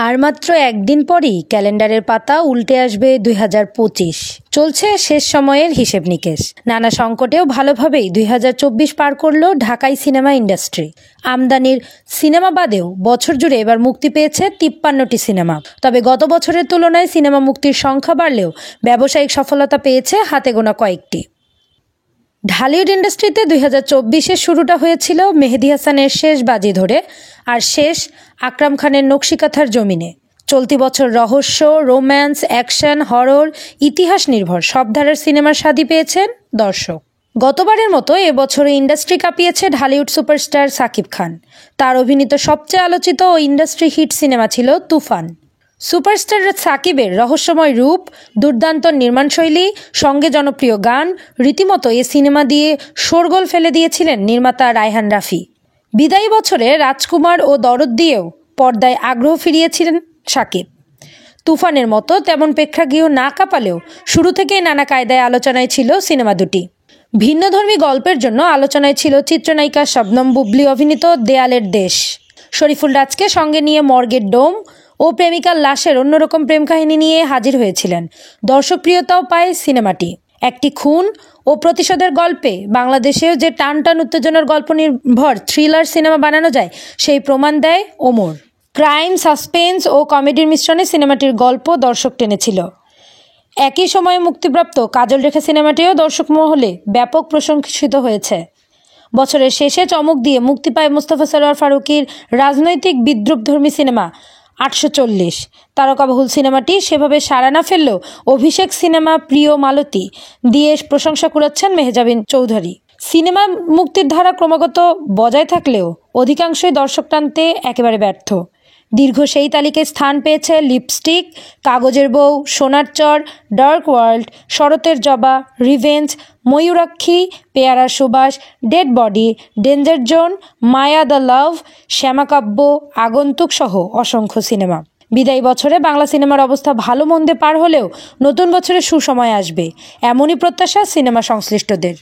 আর মাত্র একদিন পরই ক্যালেন্ডারের পাতা উল্টে আসবে 2025। চলছে শেষ সময়ের হিসেব নিকেশ। নানা সংকটেও ভালোভাবেই 2024 পার করল ঢাকাই সিনেমা ইন্ডাস্ট্রি। আমদানির সিনেমা বাদেও বছর জুড়ে এবার মুক্তি পেয়েছে 53টি সিনেমা। তবে গত বছরের তুলনায় সিনেমা মুক্তির সংখ্যা বাড়লেও ব্যবসায়িক সফলতা পেয়েছে হাতে গোনা কয়েকটি। ঢালিউড ইন্ডাস্ট্রিতে 2024-এর শুরুটা হয়েছিল মেহেদী হাসানের শেষ বাজি ধরে, আর শেষ আকরাম খানের নকশিকাথার জমিনে। চলতি বছর রহস্য, রোম্যান্স, অ্যাকশন, হরর, ইতিহাস নির্ভর সব ধারার সিনেমার স্বাদই পেয়েছেন দর্শক। গতবারের মতো এবছরে ইন্ডাস্ট্রি কাঁপিয়েছে ঢালিউড সুপারস্টার সাকিব খান। তার অভিনীত সবচেয়ে আলোচিত ও ইন্ডাস্ট্রি হিট সিনেমা ছিল তুফান। সুপারস্টার সাকিবের রহস্যময় রূপ, দুর্দান্ত নির্মাণশৈলী, সঙ্গে জনপ্রিয় গান, রীতিমতো এ সিনেমা দিয়ে শোরগোল ফেলে দিয়েছিলেন নির্মাতা রায়হান রাফি। বিদায়ী বছরে রাজকুমার ও দরদ দিয়েও পর্দায় আগ্রহ ফিরিয়েছিলেন সাকিব। তুফানের মতো তেমন প্রেক্ষাগৃহ না কাঁপালেও শুরু থেকেই নানা কায়দায় আলোচনায় ছিল সিনেমা দুটি। ভিন্নধর্মী গল্পের জন্য আলোচনায় ছিল চিত্রনায়িকা শবনম বুবলী অভিনীত দেয়ালের দেশ। শরীফুল রাজকে সঙ্গে নিয়ে মর্গের ডোম ও প্রেমিকার লাশের অন্যরকম প্রেম কাহিনী নিয়ে হাজির হয়েছিলেন। দর্শকপ্রিয়তাও পায় সিনেমাটি। একটি খুন ও প্রতিশোধের গল্পে বাংলাদেশেও যে টান উত্তেজনার গল্প নির্ভর থ্রিলার সিনেমা বানানো যায় সেই প্রমাণ দেয় ওমর। ক্রাইম, সাসপেন্স ও কমেডির মিশ্রণে সিনেমাটির গল্প দর্শক টেনেছিল। একই সময়ে মুক্তিপ্রাপ্ত কাজল রেখা সিনেমাটিও দর্শক মহলে ব্যাপক প্রশংসিত হয়েছে। বছরের শেষে চমক দিয়ে মুক্তি পায় মোস্তফা সরোয়ার ফারুকীর রাজনৈতিক বিদ্রুপধর্মী সিনেমা 840। তারকাবহুল সিনেমাটি সেভাবে সাড়া না ফেললেও অভিষেক সিনেমা প্রিয় মালতী দিয়ে প্রশংসা কুড়াচ্ছেন মেহজাবিন চৌধুরী। সিনেমা মুক্তির ধারা ক্রমাগত বজায় থাকলেও অধিকাংশই দর্শক টানতে একেবারে ব্যর্থ। দীর্ঘ সেই তালিকায় স্থান পেয়েছে লিপস্টিক, কাগজের বউ, সোনার চর, ডার্ক ওয়ার্ল্ড, শরতের জবা, revenge, Mayurakshi, Peyara Subas, dead body, danger zone, Maya the love, Shyamakabya, Agantuk সহ অসংখ্য সিনেমা। বিদায়ী বছরে বাংলা সিনেমার অবস্থা ভালো মন্দে পার হলেও নতুন বছরে সুসময় আসবে, এমনই প্রত্যাশা সিনেমা সংশ্লিষ্টদের।